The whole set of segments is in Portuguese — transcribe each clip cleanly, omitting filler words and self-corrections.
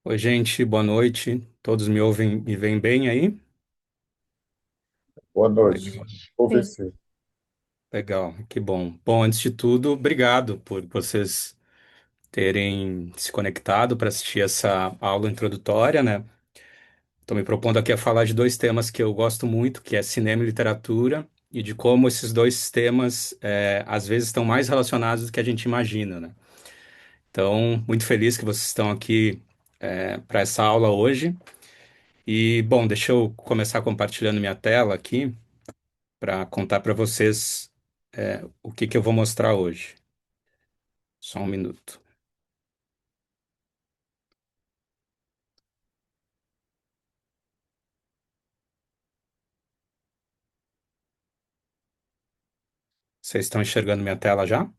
Oi, gente, boa noite. Todos me ouvem e veem bem aí? Boa noite. Legal, Ouve Sim, sim. legal, que bom. Bom, antes de tudo, obrigado por vocês terem se conectado para assistir essa aula introdutória, né? Estou me propondo aqui a falar de dois temas que eu gosto muito, que é cinema e literatura, e de como esses dois temas, às vezes, estão mais relacionados do que a gente imagina, né? Então, muito feliz que vocês estão aqui, para essa aula hoje. E, bom, deixa eu começar compartilhando minha tela aqui, para contar para vocês o que que eu vou mostrar hoje. Só um minuto. Vocês estão enxergando minha tela já?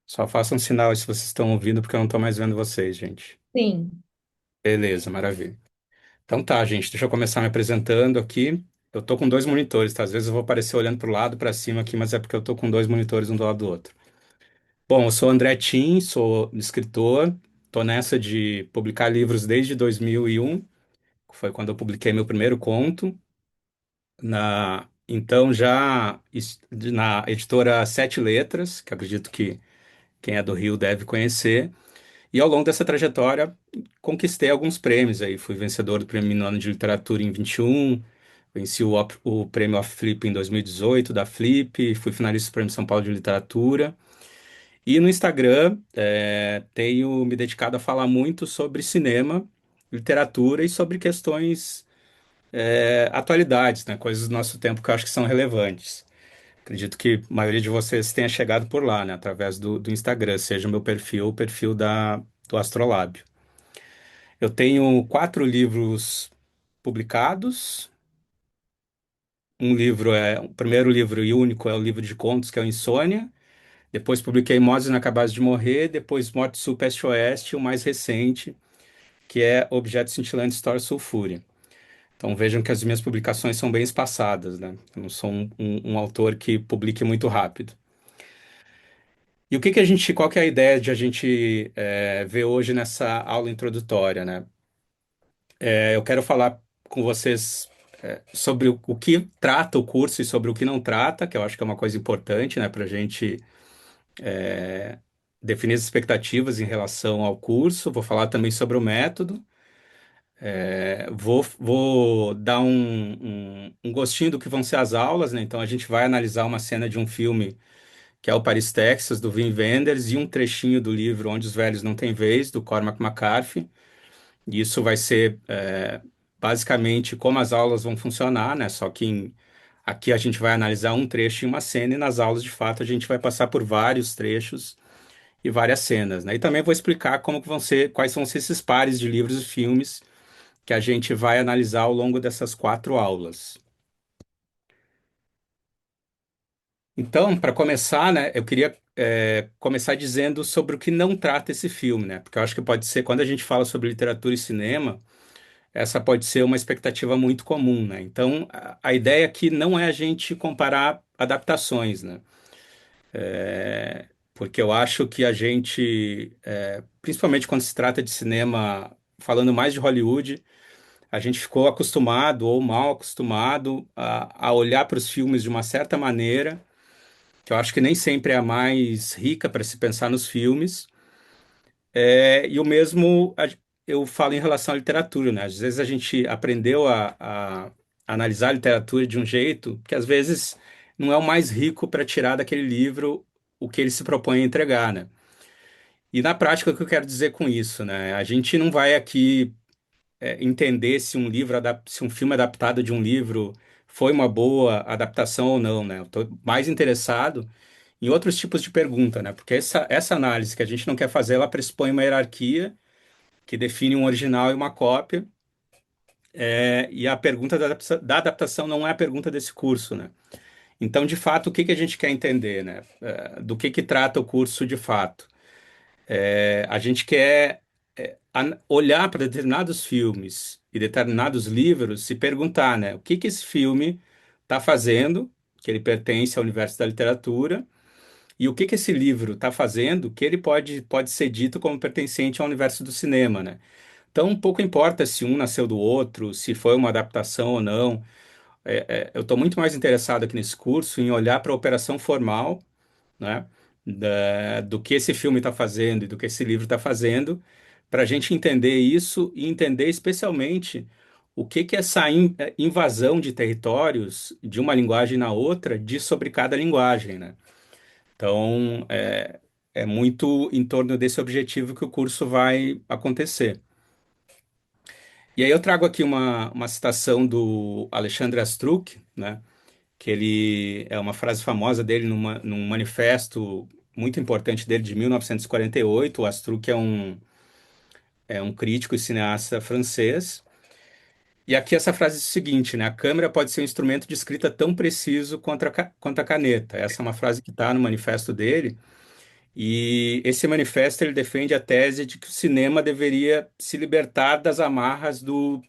Só façam um sinal aí se vocês estão ouvindo, porque eu não estou mais vendo vocês, gente. sim, Beleza, maravilha. Então tá, gente, deixa eu começar me apresentando aqui. Eu tô com dois monitores, tá? Às vezes eu vou aparecer olhando para o lado, para cima aqui, mas é porque eu tô com dois monitores um do lado do outro. Bom, eu sou André Tim, sou escritor, tô nessa de publicar livros desde 2001, que foi quando eu publiquei meu primeiro conto. Então, na editora Sete Letras, que acredito que quem é do Rio deve conhecer, e ao longo dessa trajetória conquistei alguns prêmios aí. Fui vencedor do Prêmio Nono de Literatura em 21, venci o Prêmio Off Flip em 2018 da Flip, fui finalista do Prêmio São Paulo de Literatura. E no Instagram, tenho me dedicado a falar muito sobre cinema, literatura e sobre questões, atualidades, né? Coisas do nosso tempo que eu acho que são relevantes. Acredito que a maioria de vocês tenha chegado por lá, né? Através do Instagram, seja o meu perfil, o perfil do Astrolábio. Eu tenho quatro livros publicados. O primeiro livro e único é o livro de contos, que é o Insônia. Depois publiquei Mozes Inacabados de Morrer. Depois Morte Sul, Peste Oeste. E o mais recente, que é Objetos Cintilantes, História Sulfúria. Então vejam que as minhas publicações são bem espaçadas, né? Eu não sou um autor que publique muito rápido. E o que que qual que é a ideia de a gente ver hoje nessa aula introdutória, né? Eu quero falar com vocês sobre o que trata o curso e sobre o que não trata, que eu acho que é uma coisa importante, né, para a gente definir as expectativas em relação ao curso. Vou falar também sobre o método. Vou dar um gostinho do que vão ser as aulas, né? Então a gente vai analisar uma cena de um filme que é o Paris, Texas, do Wim Wenders, e um trechinho do livro Onde os Velhos Não Têm Vez, do Cormac McCarthy. E isso vai ser basicamente como as aulas vão funcionar, né? Só que aqui a gente vai analisar um trecho em uma cena, e nas aulas, de fato, a gente vai passar por vários trechos e várias cenas, né? E também vou explicar como que vão ser, quais vão ser esses pares de livros e filmes que a gente vai analisar ao longo dessas quatro aulas. Então, para começar, né, eu queria começar dizendo sobre o que não trata esse filme, né? Porque eu acho que pode ser, quando a gente fala sobre literatura e cinema, essa pode ser uma expectativa muito comum, né? Então, a ideia aqui não é a gente comparar adaptações, né? Porque eu acho que a gente, principalmente quando se trata de cinema, falando mais de Hollywood, a gente ficou acostumado ou mal acostumado a olhar para os filmes de uma certa maneira, que eu acho que nem sempre é a mais rica para se pensar nos filmes. E o mesmo eu falo em relação à literatura, né? Às vezes a gente aprendeu a analisar a literatura de um jeito que às vezes não é o mais rico para tirar daquele livro o que ele se propõe a entregar, né? E na prática, o que eu quero dizer com isso, né? A gente não vai aqui entender se se um filme adaptado de um livro foi uma boa adaptação ou não, né? Eu estou mais interessado em outros tipos de pergunta, né? Porque essa análise que a gente não quer fazer, ela pressupõe uma hierarquia que define um original e uma cópia, e a pergunta da adaptação não é a pergunta desse curso, né? Então, de fato, o que que a gente quer entender, né? Do que trata o curso de fato? A gente quer olhar para determinados filmes e determinados livros se perguntar, né, o que que esse filme está fazendo, que ele pertence ao universo da literatura, e o que que esse livro está fazendo, que ele pode ser dito como pertencente ao universo do cinema, né? Então, pouco importa se um nasceu do outro, se foi uma adaptação ou não. Eu estou muito mais interessado aqui nesse curso em olhar para a operação formal, né, do que esse filme está fazendo e do que esse livro está fazendo, para a gente entender isso e entender especialmente o que que essa invasão de territórios de uma linguagem na outra diz sobre cada linguagem, né? Então, é muito em torno desse objetivo que o curso vai acontecer. E aí eu trago aqui uma citação do Alexandre Astruc, né? Que ele é uma frase famosa dele num manifesto muito importante dele de 1948. O Astruc é um crítico e cineasta francês. E aqui essa frase diz o seguinte, né? A câmera pode ser um instrumento de escrita tão preciso quanto a caneta. Essa é uma frase que está no manifesto dele. E esse manifesto ele defende a tese de que o cinema deveria se libertar das amarras do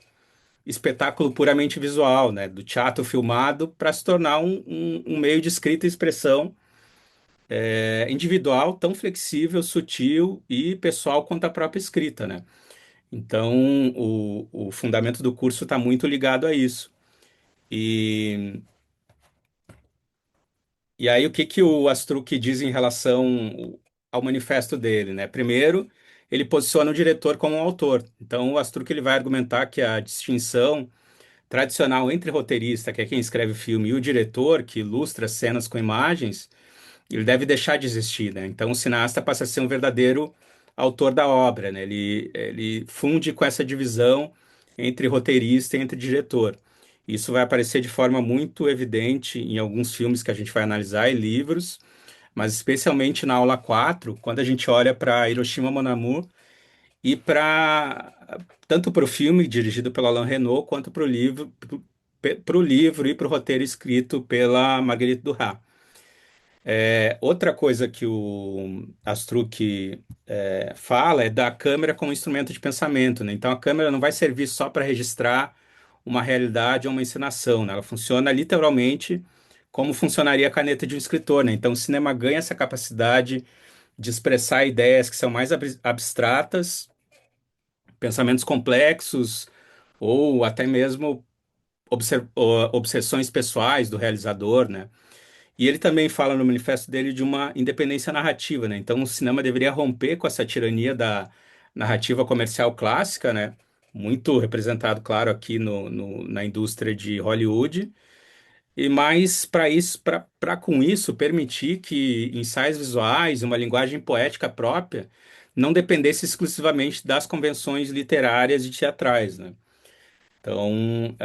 espetáculo puramente visual, né? Do teatro filmado para se tornar um meio de escrita e expressão individual, tão flexível, sutil e pessoal quanto a própria escrita, né? Então, o fundamento do curso está muito ligado a isso. E, e aí, o que que o Astruc diz em relação ao manifesto dele, né? Primeiro, ele posiciona o diretor como um autor. Então, o Astruc ele vai argumentar que a distinção tradicional entre roteirista, que é quem escreve o filme, e o diretor, que ilustra cenas com imagens, ele deve deixar de existir, né? Então o cineasta passa a ser um verdadeiro autor da obra, né? Ele funde com essa divisão entre roteirista e entre diretor. Isso vai aparecer de forma muito evidente em alguns filmes que a gente vai analisar e livros, mas especialmente na aula 4, quando a gente olha para Hiroshima Mon Amour e para tanto para o filme dirigido pelo Alain Renault quanto para o livro e para o roteiro escrito pela Marguerite Duras. Outra coisa que o Astruc fala é da câmera como instrumento de pensamento, né? Então a câmera não vai servir só para registrar uma realidade ou uma encenação, né? Ela funciona literalmente como funcionaria a caneta de um escritor, né? Então o cinema ganha essa capacidade de expressar ideias que são mais abstratas, pensamentos complexos ou até mesmo obsessões pessoais do realizador, né? E ele também fala no manifesto dele de uma independência narrativa, né? Então o cinema deveria romper com essa tirania da narrativa comercial clássica, né? Muito representado, claro, aqui na indústria de Hollywood. E mais para isso, para com isso permitir que ensaios visuais, uma linguagem poética própria, não dependesse exclusivamente das convenções literárias e teatrais, né? Então,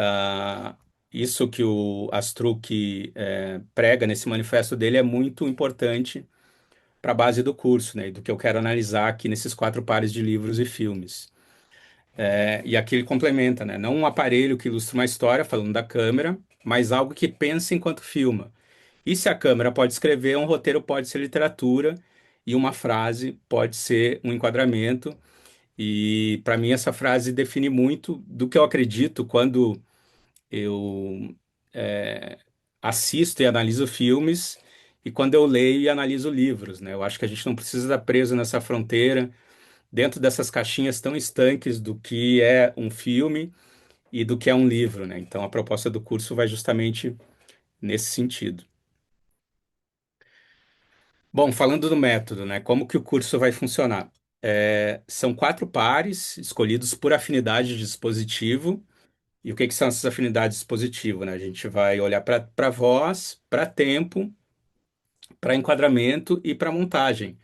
isso que o Astruc prega nesse manifesto dele é muito importante para a base do curso, né? E do que eu quero analisar aqui nesses 4 pares de livros e filmes. E aqui ele complementa, né? Não um aparelho que ilustra uma história, falando da câmera, mas algo que pensa enquanto filma. E se a câmera pode escrever, um roteiro pode ser literatura e uma frase pode ser um enquadramento. E para mim essa frase define muito do que eu acredito quando eu é, assisto e analiso filmes e quando eu leio e analiso livros, né? Eu acho que a gente não precisa estar preso nessa fronteira, dentro dessas caixinhas tão estanques do que é um filme e do que é um livro, né? Então a proposta do curso vai justamente nesse sentido. Bom, falando do método, né? Como que o curso vai funcionar? São 4 pares escolhidos por afinidade de dispositivo. E o que que são essas afinidades de dispositivo, né? A gente vai olhar para voz, para tempo, para enquadramento e para montagem.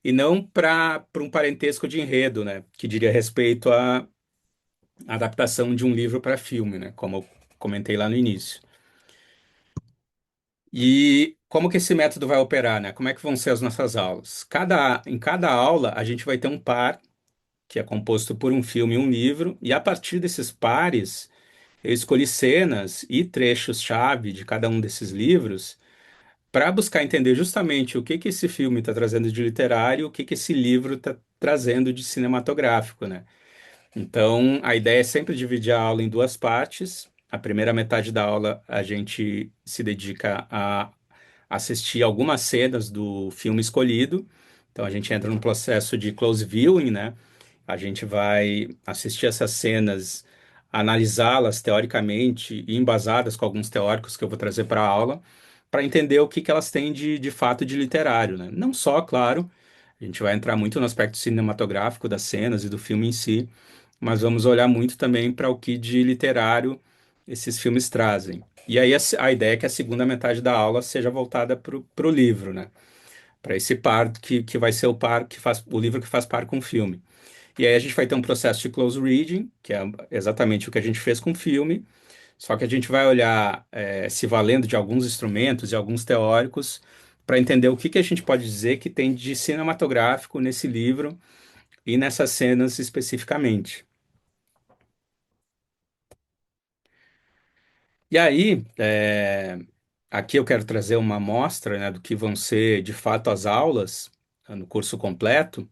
E não para um parentesco de enredo, né? Que diria respeito à adaptação de um livro para filme, né? Como eu comentei lá no início. E como que esse método vai operar, né? Como é que vão ser as nossas aulas? Em cada aula, a gente vai ter um par, que é composto por um filme e um livro, e a partir desses pares, eu escolhi cenas e trechos-chave de cada um desses livros para buscar entender justamente o que que esse filme está trazendo de literário, o que que esse livro está trazendo de cinematográfico, né? Então, a ideia é sempre dividir a aula em duas partes. A primeira metade da aula a gente se dedica a assistir algumas cenas do filme escolhido. Então, a gente entra no processo de close viewing, né? A gente vai assistir essas cenas, analisá-las teoricamente e embasadas com alguns teóricos que eu vou trazer para a aula, para entender o que que elas têm de fato de literário, né? Não só, claro, a gente vai entrar muito no aspecto cinematográfico das cenas e do filme em si, mas vamos olhar muito também para o que de literário esses filmes trazem. E aí a ideia é que a segunda metade da aula seja voltada para o livro, né? Para esse par que vai ser o par que faz o livro que faz par com o filme. E aí a gente vai ter um processo de close reading, que é exatamente o que a gente fez com o filme, só que a gente vai olhar se valendo de alguns instrumentos e alguns teóricos para entender o que que a gente pode dizer que tem de cinematográfico nesse livro e nessas cenas especificamente. E aí, aqui eu quero trazer uma amostra, né, do que vão ser de fato as aulas no curso completo.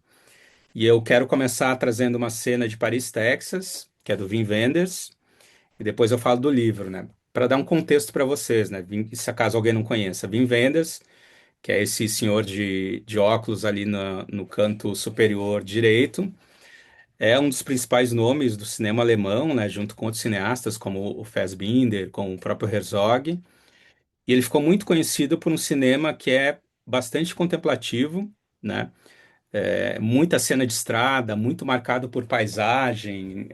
E eu quero começar trazendo uma cena de Paris, Texas, que é do Wim Wenders, e depois eu falo do livro, né? Para dar um contexto para vocês, né? Se acaso alguém não conheça, Wim Wenders, que é esse senhor de óculos ali no canto superior direito, é um dos principais nomes do cinema alemão, né? Junto com outros cineastas como o Fassbinder, com o próprio Herzog. E ele ficou muito conhecido por um cinema que é bastante contemplativo, né? Muita cena de estrada, muito marcado por paisagem,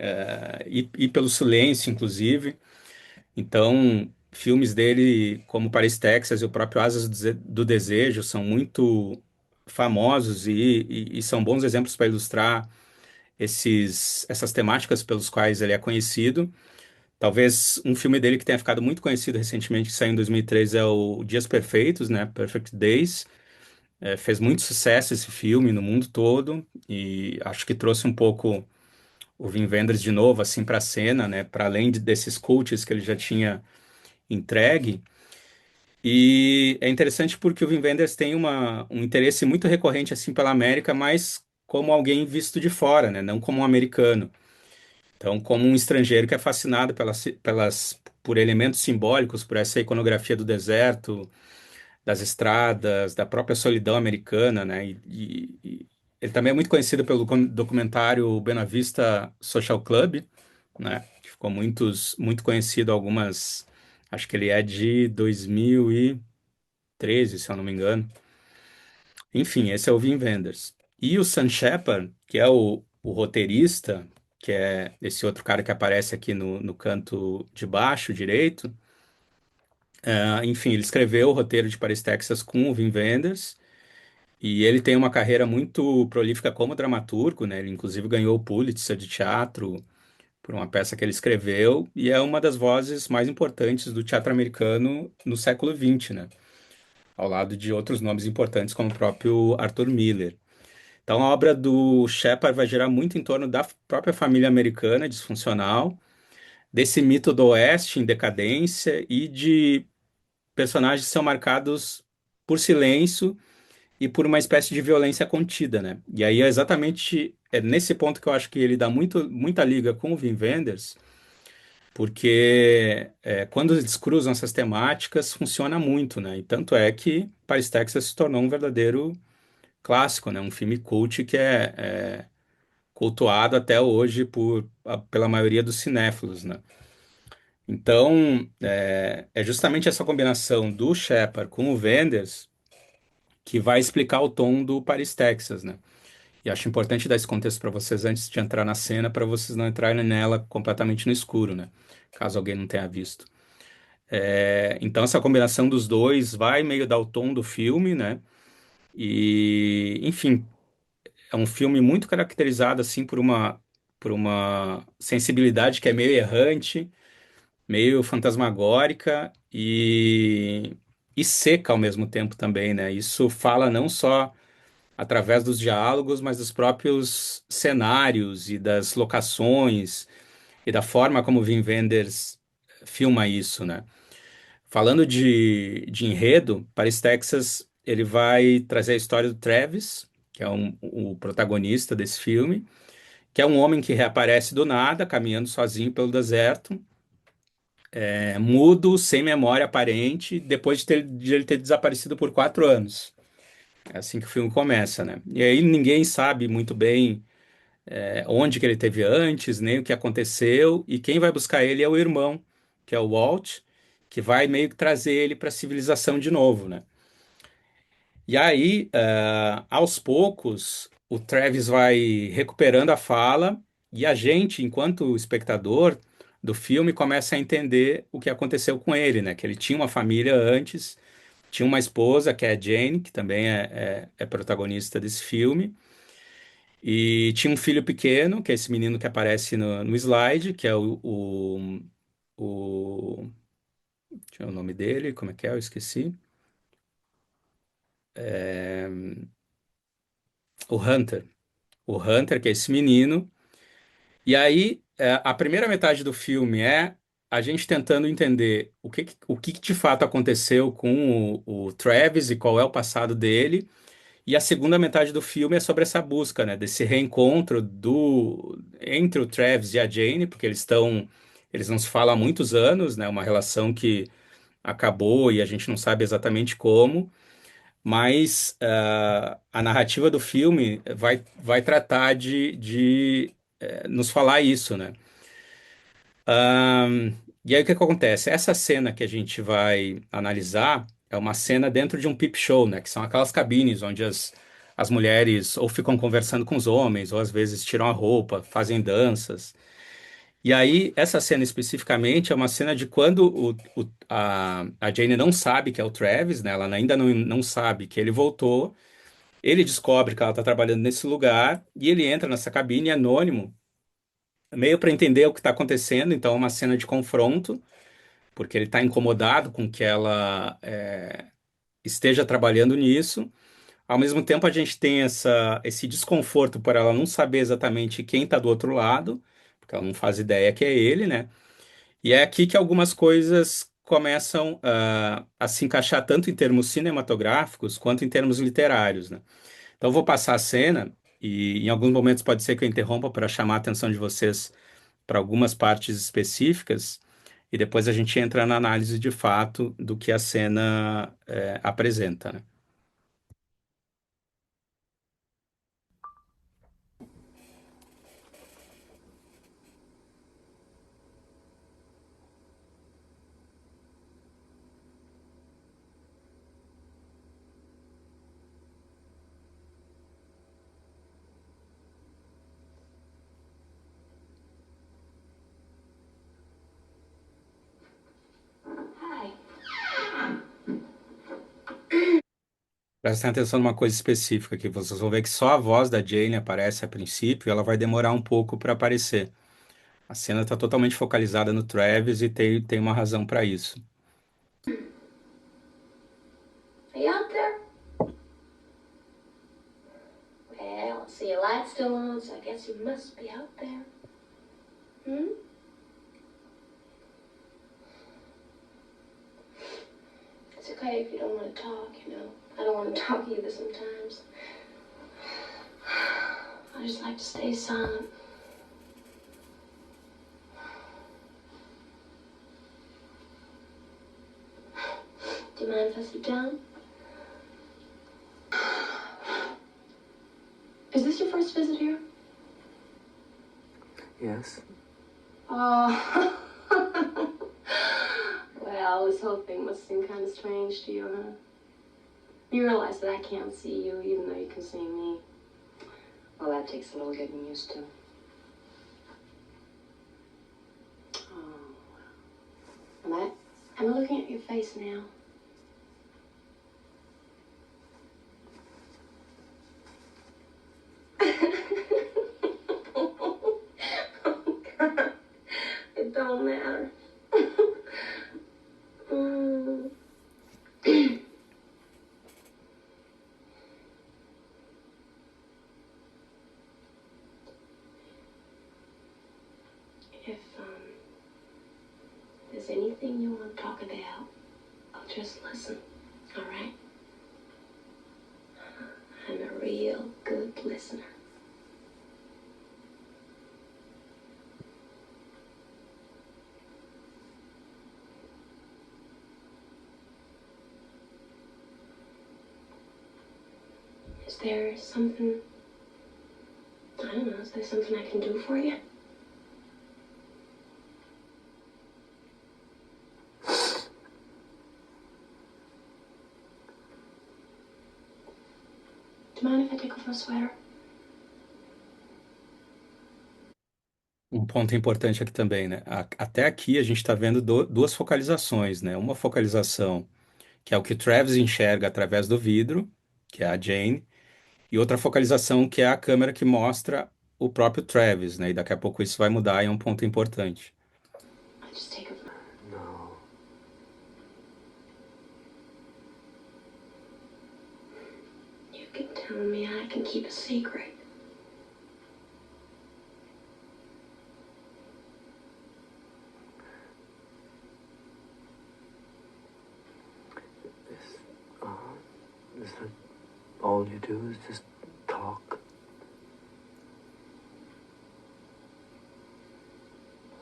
e pelo silêncio, inclusive. Então, filmes dele, como Paris, Texas e o próprio Asas do Desejo, são muito famosos e são bons exemplos para ilustrar essas temáticas pelos quais ele é conhecido. Talvez um filme dele que tenha ficado muito conhecido recentemente, que saiu em 2003, é o Dias Perfeitos, né? Perfect Days. Fez muito sucesso esse filme no mundo todo e acho que trouxe um pouco o Wim Wenders de novo assim para a cena, né? Para além desses cults que ele já tinha entregue. E é interessante porque o Wim Wenders tem um interesse muito recorrente assim pela América, mas como alguém visto de fora, né? Não como um americano. Então, como um estrangeiro que é fascinado por elementos simbólicos, por essa iconografia do deserto, das estradas, da própria solidão americana, né? E ele também é muito conhecido pelo documentário Buena Vista Social Club, né? Que ficou muito conhecido acho que ele é de 2013, se eu não me engano. Enfim, esse é o Wim Wenders. E o Sam Shepard, que é o roteirista, que é esse outro cara que aparece aqui no canto de baixo direito, enfim, ele escreveu o roteiro de Paris, Texas com o Wim Wenders. E ele tem uma carreira muito prolífica como dramaturgo, né? Ele inclusive ganhou o Pulitzer de teatro por uma peça que ele escreveu e é uma das vozes mais importantes do teatro americano no século XX, né? Ao lado de outros nomes importantes como o próprio Arthur Miller. Então a obra do Shepard vai girar muito em torno da própria família americana disfuncional, desse mito do Oeste em decadência e de personagens que são marcados por silêncio e por uma espécie de violência contida, né? E aí é exatamente nesse ponto que eu acho que ele dá muita liga com o Wim Wenders, porque quando eles cruzam essas temáticas, funciona muito, né? E tanto é que Paris, Texas se tornou um verdadeiro clássico, né? Um filme cult que é cultuado até hoje pela maioria dos cinéfilos, né? Então, é justamente essa combinação do Shepard com o Wenders que vai explicar o tom do Paris, Texas, né? E acho importante dar esse contexto para vocês antes de entrar na cena, para vocês não entrarem nela completamente no escuro, né? Caso alguém não tenha visto. Então, essa combinação dos dois vai meio dar o tom do filme, né? E, enfim, é um filme muito caracterizado, assim, por uma sensibilidade que é meio errante, meio fantasmagórica e seca ao mesmo tempo também, né? Isso fala não só através dos diálogos, mas dos próprios cenários e das locações e da forma como Wim Wenders filma isso, né? Falando de enredo, Paris, Texas, ele vai trazer a história do Travis, que é o protagonista desse filme, que é um homem que reaparece do nada, caminhando sozinho pelo deserto, mudo, sem memória aparente, depois de ele ter desaparecido por 4 anos. É assim que o filme começa, né? E aí ninguém sabe muito bem onde que ele teve antes, nem o que aconteceu, e quem vai buscar ele é o irmão, que é o Walt, que vai meio que trazer ele para a civilização de novo, né? E aí, aos poucos, o Travis vai recuperando a fala e a gente, enquanto espectador do filme, começa a entender o que aconteceu com ele, né? Que ele tinha uma família antes, tinha uma esposa, que é a Jane, que também é protagonista desse filme, e tinha um filho pequeno, que é esse menino que aparece no slide, que é o... Tinha o nome dele, como é que é? Eu esqueci. O Hunter. O Hunter, que é esse menino. E aí, a primeira metade do filme é a gente tentando entender o que de fato aconteceu com o Travis e qual é o passado dele. E a segunda metade do filme é sobre essa busca, né, desse reencontro entre o Travis e a Jane, porque eles não se falam há muitos anos, né, uma relação que acabou e a gente não sabe exatamente como, mas a narrativa do filme vai tratar de nos falar isso, né? E aí o que que acontece? Essa cena que a gente vai analisar é uma cena dentro de um peep show, né? Que são aquelas cabines onde as mulheres ou ficam conversando com os homens, ou às vezes tiram a roupa, fazem danças. E aí, essa cena especificamente é uma cena de quando a Jane não sabe que é o Travis, né? Ela ainda não sabe que ele voltou. Ele descobre que ela está trabalhando nesse lugar e ele entra nessa cabine anônimo, meio para entender o que está acontecendo. Então, é uma cena de confronto, porque ele está incomodado com que ela esteja trabalhando nisso. Ao mesmo tempo, a gente tem esse desconforto por ela não saber exatamente quem está do outro lado, porque ela não faz ideia que é ele, né? E é aqui que algumas coisas começam a se encaixar tanto em termos cinematográficos quanto em termos literários, né? Então, eu vou passar a cena e em alguns momentos pode ser que eu interrompa para chamar a atenção de vocês para algumas partes específicas e depois a gente entra na análise de fato do que a cena apresenta, né? Hi. Prestem atenção numa coisa específica aqui. Vocês vão ver que só a voz da Jane aparece a princípio e ela vai demorar um pouco para aparecer. A cena está totalmente focalizada no Travis e tem uma razão para isso. Are you out there? Well, I see your light's still on, so I guess you must be out there. Hmm? It's okay if you don't want to talk, you know. I don't want to talk either sometimes. I just like to stay silent. Do you mind if I sit down? Is this your first visit here? Yes. Oh. Well, this whole thing must seem kind of strange to you, huh? You realize that I can't see you, even though you can see me. Well, that takes a little getting used to. Oh. Am I looking at your face now? Oh, God. It don't matter. Mm. If there's anything you want to talk about, I'll just listen. All right? I'm a real good listener. Is there something, I don't know, is there something I can do for you? Do you mind if I take off my sweater? Um ponto importante aqui também, né? Até aqui a gente está vendo duas focalizações, né? Uma focalização que é o que o Travis enxerga através do vidro, que é a Jane, e outra focalização que é a câmera que mostra o próprio Travis, né? E daqui a pouco isso vai mudar e é um ponto importante. I just take off. No. You can tell me I can keep a secret. Is, is that all you do is just talk?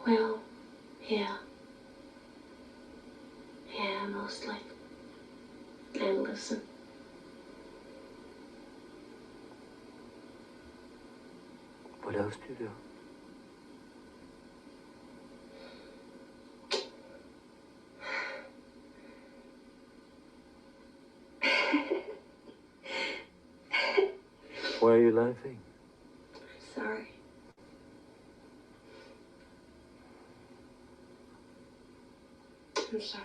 Well, yeah. Yeah, mostly. And listen. What else do you do? Why are you laughing? Sorry. I'm sorry.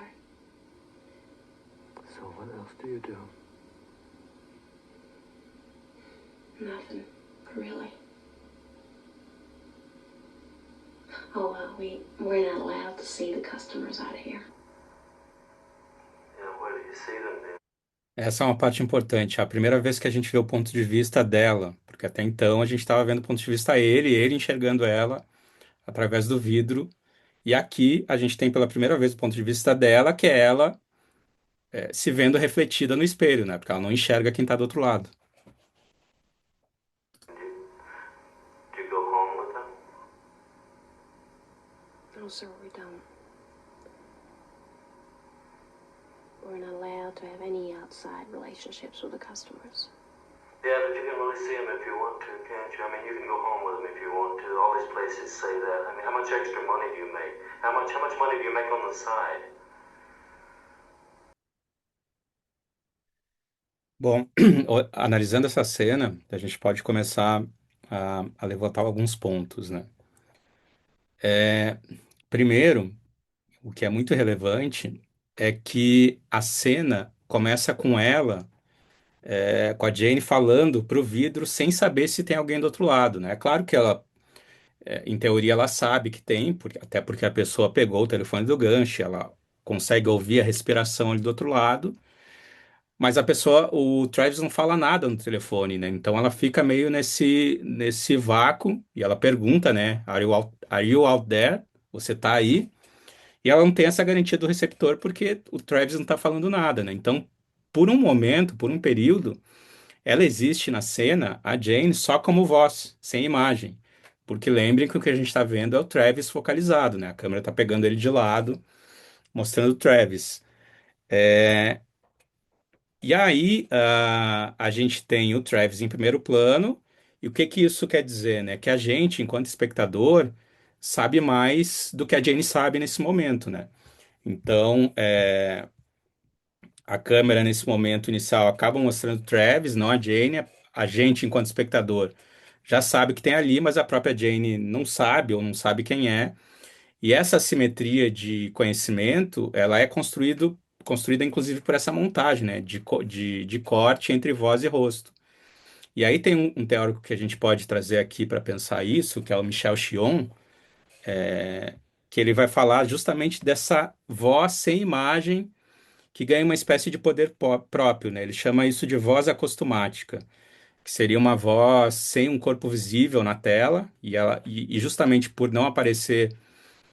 So what else do you do? Nothing, really. Oh, well, we're not allowed to see the customers out of here. Yeah, where do you see them then? Essa é uma parte importante. É a primeira vez que a gente vê o ponto de vista dela, porque até então a gente estava vendo o ponto de vista ele enxergando ela através do vidro. E aqui a gente tem pela primeira vez o ponto de vista dela, que é ela se vendo refletida no espelho, né? Porque ela não enxerga quem está do outro lado. Do you go home with them? No, sir, we don't. We're not allowed to have any outside relationships with the customers. Yeah, but you can really see them if you want to, can't you? I mean, you can go home with them if you want to. All these places say that. I mean, how much extra money do you make? How much money do you make on the side? Bom, analisando essa cena, a gente pode começar a levantar alguns pontos, né? Primeiro, o que é muito relevante é que a cena começa com ela, com a Jane falando pro vidro sem saber se tem alguém do outro lado, né? É claro que ela, em teoria, ela sabe que tem, até porque a pessoa pegou o telefone do gancho, ela consegue ouvir a respiração ali do outro lado. Mas a pessoa, o Travis não fala nada no telefone, né? Então ela fica meio nesse vácuo e ela pergunta, né? Are you out there? Você tá aí? E ela não tem essa garantia do receptor porque o Travis não tá falando nada, né? Então, por um momento, por um período, ela existe na cena, a Jane, só como voz, sem imagem. Porque lembrem que o que a gente está vendo é o Travis focalizado, né? A câmera tá pegando ele de lado, mostrando o Travis. E aí, a gente tem o Travis em primeiro plano, e o que que isso quer dizer, né? Que a gente, enquanto espectador, sabe mais do que a Jane sabe nesse momento, né? Então, a câmera nesse momento inicial acaba mostrando o Travis, não a Jane. A gente, enquanto espectador, já sabe que tem ali, mas a própria Jane não sabe ou não sabe quem é. E essa assimetria de conhecimento, ela é construída inclusive por essa montagem, né, de corte entre voz e rosto. E aí tem um teórico que a gente pode trazer aqui para pensar isso, que é o Michel Chion, que ele vai falar justamente dessa voz sem imagem que ganha uma espécie de poder próprio, né? Ele chama isso de voz acostumática, que seria uma voz sem um corpo visível na tela, e justamente por não aparecer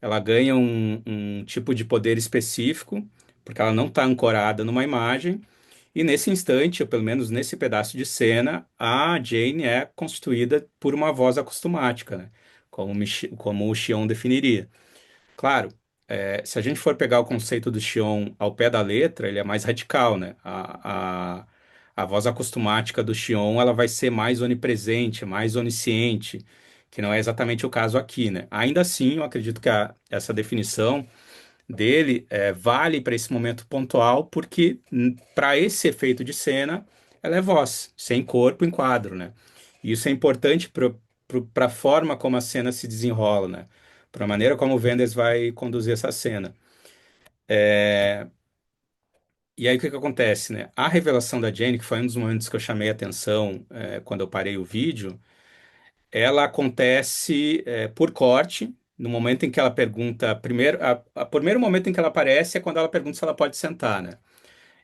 ela ganha um tipo de poder específico, porque ela não está ancorada numa imagem, e nesse instante, ou pelo menos nesse pedaço de cena, a Jane é constituída por uma voz acostumática, né? Como o Chion definiria. Claro, se a gente for pegar o conceito do Chion ao pé da letra, ele é mais radical, né? a voz acostumática do Xion, ela vai ser mais onipresente, mais onisciente, que não é exatamente o caso aqui, né? Ainda assim, eu acredito que essa definição dele vale para esse momento pontual, porque para esse efeito de cena, ela é voz, sem corpo em quadro, né? E isso é importante para a forma como a cena se desenrola, né? Para a maneira como o Wenders vai conduzir essa cena. E aí o que que acontece, né? A revelação da Jane, que foi um dos momentos que eu chamei a atenção quando eu parei o vídeo, ela acontece por corte, no momento em que ela pergunta, primeiro, primeiro momento em que ela aparece é quando ela pergunta se ela pode sentar, né?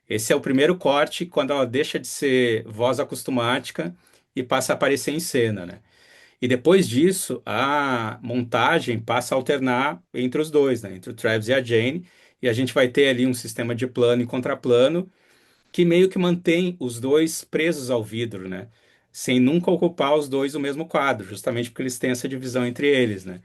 Esse é o primeiro corte quando ela deixa de ser voz acostumática e passa a aparecer em cena, né? E depois disso, a montagem passa a alternar entre os dois, né? Entre o Travis e a Jane, e a gente vai ter ali um sistema de plano e contraplano que meio que mantém os dois presos ao vidro, né? Sem nunca ocupar os dois o mesmo quadro, justamente porque eles têm essa divisão entre eles, né?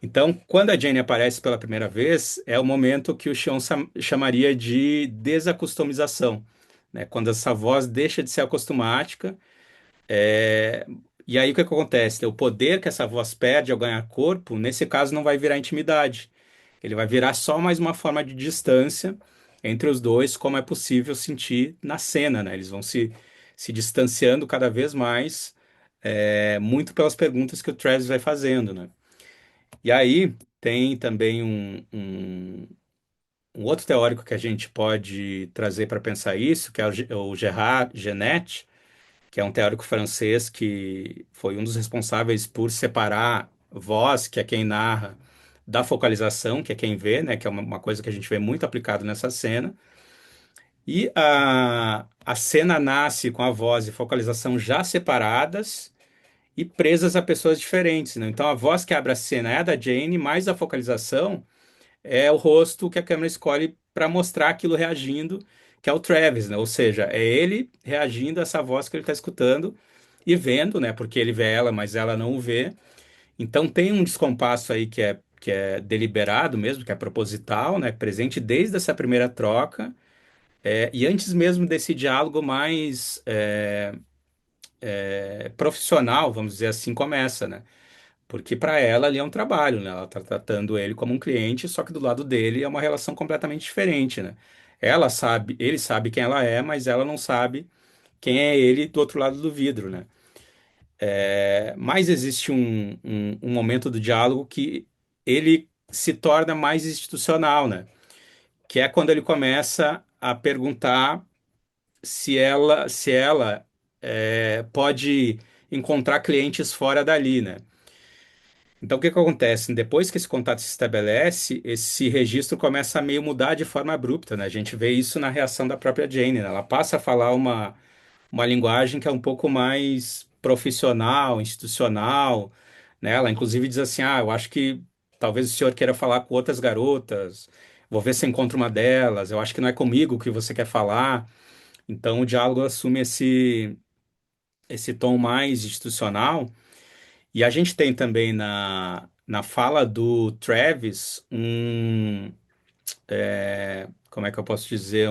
Então, quando a Jane aparece pela primeira vez, é o momento que o Sean chamaria de desacustomização, né? Quando essa voz deixa de ser acostumática, é, e aí o que que acontece? O poder que essa voz perde ao ganhar corpo, nesse caso, não vai virar intimidade. Ele vai virar só mais uma forma de distância entre os dois, como é possível sentir na cena, né? Eles vão se distanciando cada vez mais, muito pelas perguntas que o Travis vai fazendo, né? E aí tem também um outro teórico que a gente pode trazer para pensar isso, que é o Gerard Genet, que é um teórico francês que foi um dos responsáveis por separar voz, que é quem narra, da focalização, que é quem vê, né, que é uma coisa que a gente vê muito aplicado nessa cena. E a cena nasce com a voz e focalização já separadas e presas a pessoas diferentes, né? Então a voz que abre a cena é a da Jane, mas a focalização é o rosto que a câmera escolhe para mostrar aquilo reagindo, que é o Travis, né? Ou seja, é ele reagindo a essa voz que ele está escutando e vendo, né? Porque ele vê ela, mas ela não o vê. Então tem um descompasso aí que é deliberado mesmo, que é proposital, né? Presente desde essa primeira troca, e antes mesmo desse diálogo mais profissional, vamos dizer assim, começa, né? Porque para ela ali é um trabalho, né? Ela está tratando ele como um cliente, só que do lado dele é uma relação completamente diferente, né? Ela sabe, ele sabe quem ela é, mas ela não sabe quem é ele do outro lado do vidro, né? Mas existe um momento do diálogo que ele se torna mais institucional, né? Que é quando ele começa a perguntar se ela pode encontrar clientes fora dali, né? Então, o que que acontece? Depois que esse contato se estabelece, esse registro começa a meio mudar de forma abrupta, né? A gente vê isso na reação da própria Jane, né? Ela passa a falar uma linguagem que é um pouco mais profissional, institucional, né? Ela, inclusive, diz assim, eu acho que talvez o senhor queira falar com outras garotas, vou ver se eu encontro uma delas, eu acho que não é comigo que você quer falar. Então, o diálogo assume esse tom mais institucional, e a gente tem também na fala do Travis como é que eu posso dizer,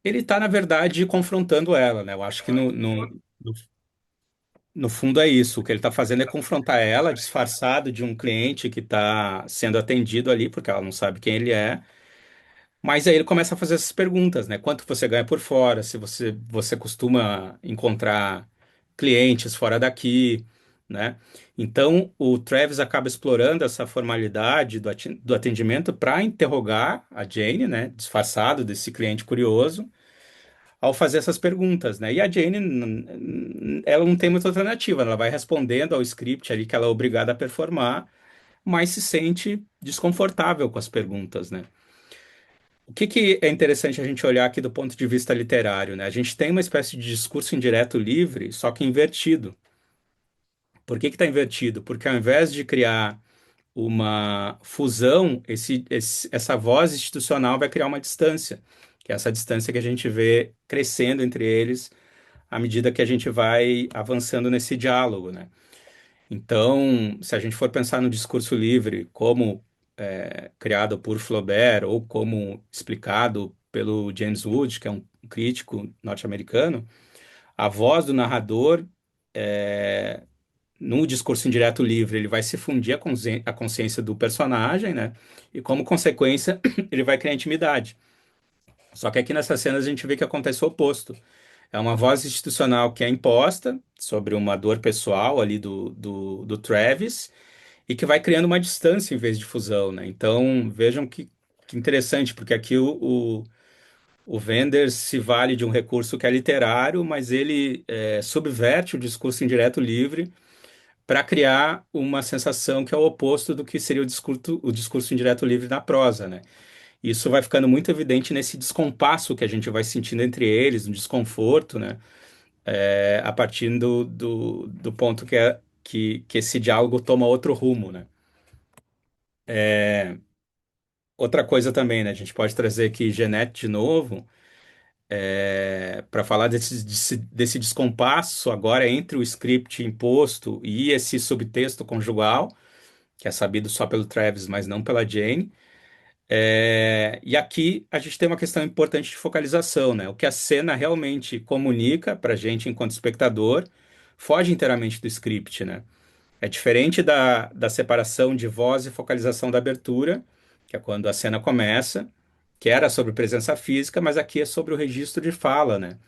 ele está, na verdade, confrontando ela, né? Eu acho que no fundo é isso. O que ele está fazendo é confrontar ela, disfarçado de um cliente que está sendo atendido ali, porque ela não sabe quem ele é. Mas aí ele começa a fazer essas perguntas, né? Quanto você ganha por fora? Se você costuma encontrar clientes fora daqui, né? Então o Travis acaba explorando essa formalidade do atendimento para interrogar a Jane, né? Disfarçado desse cliente curioso, ao fazer essas perguntas, né? E a Jane, ela não tem muita alternativa, ela vai respondendo ao script ali que ela é obrigada a performar, mas se sente desconfortável com as perguntas, né? O que que é interessante a gente olhar aqui do ponto de vista literário, né? A gente tem uma espécie de discurso indireto livre, só que invertido. Por que que está invertido? Porque ao invés de criar uma fusão, essa voz institucional vai criar uma distância, que é essa distância que a gente vê crescendo entre eles à medida que a gente vai avançando nesse diálogo, né? Então, se a gente for pensar no discurso livre como criado por Flaubert ou como explicado pelo James Wood, que é um crítico norte-americano, a voz do narrador, no discurso indireto livre, ele vai se fundir à consciência do personagem, né? E como consequência, ele vai criar intimidade. Só que aqui nessas cenas a gente vê que acontece o oposto. É uma voz institucional que é imposta sobre uma dor pessoal ali do Travis e que vai criando uma distância em vez de fusão, né? Então vejam que interessante, porque aqui o Wenders se vale de um recurso que é literário, mas ele subverte o discurso indireto livre para criar uma sensação que é o oposto do que seria o discurso indireto livre na prosa, né? Isso vai ficando muito evidente nesse descompasso que a gente vai sentindo entre eles, no desconforto, né? A partir do ponto que esse diálogo toma outro rumo, né? Outra coisa também, né? A gente pode trazer aqui Genette de novo, para falar desse descompasso agora entre o script imposto e esse subtexto conjugal, que é sabido só pelo Travis, mas não pela Jane. E aqui a gente tem uma questão importante de focalização, né? O que a cena realmente comunica para a gente enquanto espectador foge inteiramente do script, né? É diferente da separação de voz e focalização da abertura, que é quando a cena começa, que era sobre presença física, mas aqui é sobre o registro de fala, né?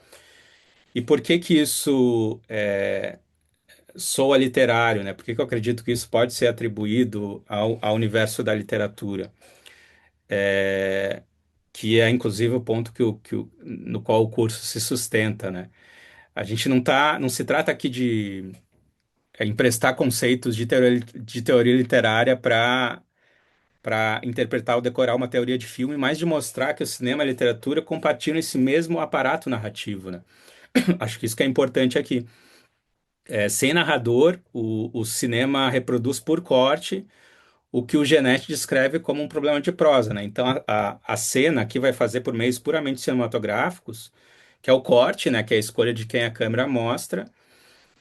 E por que que isso soa literário, né? Por que que eu acredito que isso pode ser atribuído ao universo da literatura? Que é inclusive o ponto no qual o curso se sustenta, né? A gente não se trata aqui de emprestar conceitos de teoria literária para interpretar ou decorar uma teoria de filme, mas de mostrar que o cinema e a literatura compartilham esse mesmo aparato narrativo, né? Acho que isso que é importante aqui. Sem narrador, o cinema reproduz por corte o que o Genet descreve como um problema de prosa, né? Então, a cena aqui vai fazer por meios puramente cinematográficos, que é o corte, né? Que é a escolha de quem a câmera mostra,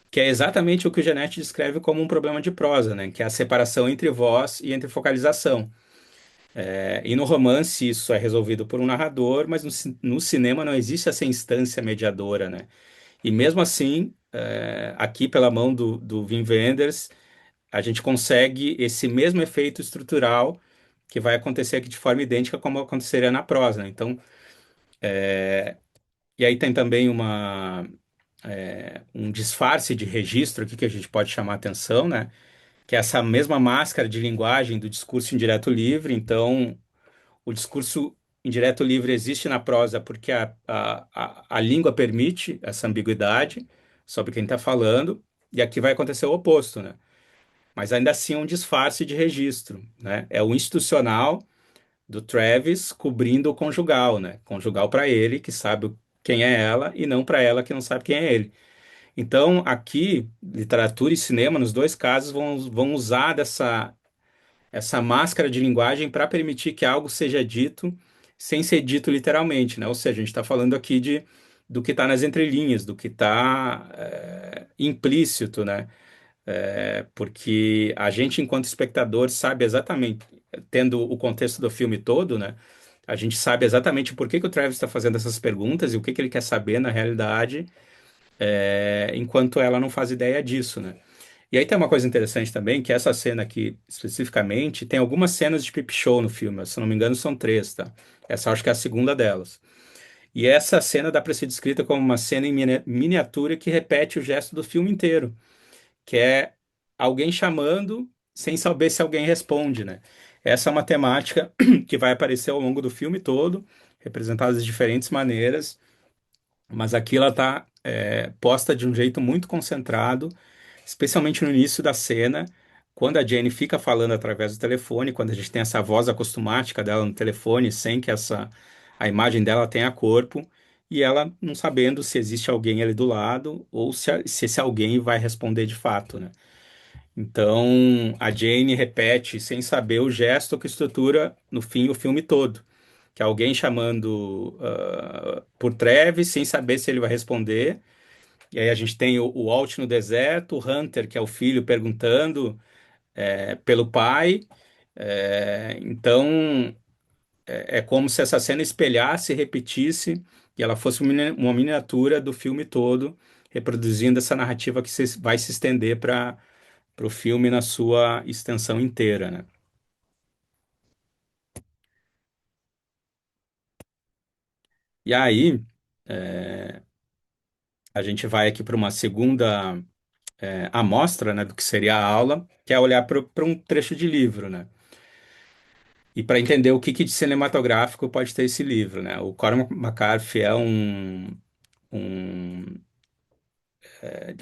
que é exatamente o que o Genet descreve como um problema de prosa, né? Que é a separação entre voz e entre focalização. E no romance isso é resolvido por um narrador, mas no cinema não existe essa instância mediadora, né? E mesmo assim, aqui pela mão do Wim Wenders, a gente consegue esse mesmo efeito estrutural que vai acontecer aqui de forma idêntica como aconteceria na prosa, né? Então, e aí tem também um disfarce de registro aqui que a gente pode chamar atenção, né? Que é essa mesma máscara de linguagem do discurso indireto livre. Então, o discurso indireto livre existe na prosa porque a língua permite essa ambiguidade sobre quem está falando, e aqui vai acontecer o oposto, né? Mas ainda assim é um disfarce de registro, né? É o institucional do Travis cobrindo o conjugal, né? Conjugal para ele, que sabe quem é ela, e não para ela, que não sabe quem é ele. Então, aqui, literatura e cinema, nos dois casos, vão usar essa máscara de linguagem para permitir que algo seja dito sem ser dito literalmente, né? Ou seja, a gente está falando aqui do que está nas entrelinhas, do que está implícito, né? Porque a gente, enquanto espectador, sabe exatamente, tendo o contexto do filme todo, né? A gente sabe exatamente por que que o Travis está fazendo essas perguntas e o que que ele quer saber na realidade, enquanto ela não faz ideia disso, né? E aí tem uma coisa interessante também, que essa cena aqui, especificamente, tem algumas cenas de Peep Show no filme, se não me engano são três, tá? Essa acho que é a segunda delas. E essa cena dá para ser descrita como uma cena em miniatura que repete o gesto do filme inteiro, que é alguém chamando sem saber se alguém responde, né? Essa é uma temática que vai aparecer ao longo do filme todo, representada de diferentes maneiras, mas aqui ela está posta de um jeito muito concentrado, especialmente no início da cena, quando a Jane fica falando através do telefone, quando a gente tem essa voz acostumática dela no telefone, sem que a imagem dela tenha corpo, e ela não sabendo se existe alguém ali do lado ou se esse alguém vai responder de fato, né? Então, a Jane repete sem saber o gesto que estrutura, no fim, o filme todo. Que é alguém chamando por Travis, sem saber se ele vai responder. E aí a gente tem o Walt no deserto, o Hunter, que é o filho, perguntando pelo pai. Então, é como se essa cena espelhasse e repetisse, e ela fosse uma miniatura do filme todo, reproduzindo essa narrativa que vai se estender para o filme na sua extensão inteira, né? E aí, a gente vai aqui para uma segunda amostra, né, do que seria a aula, que é olhar para um trecho de livro, né? E para entender o que, que de cinematográfico pode ter esse livro, né? O Cormac McCarthy é um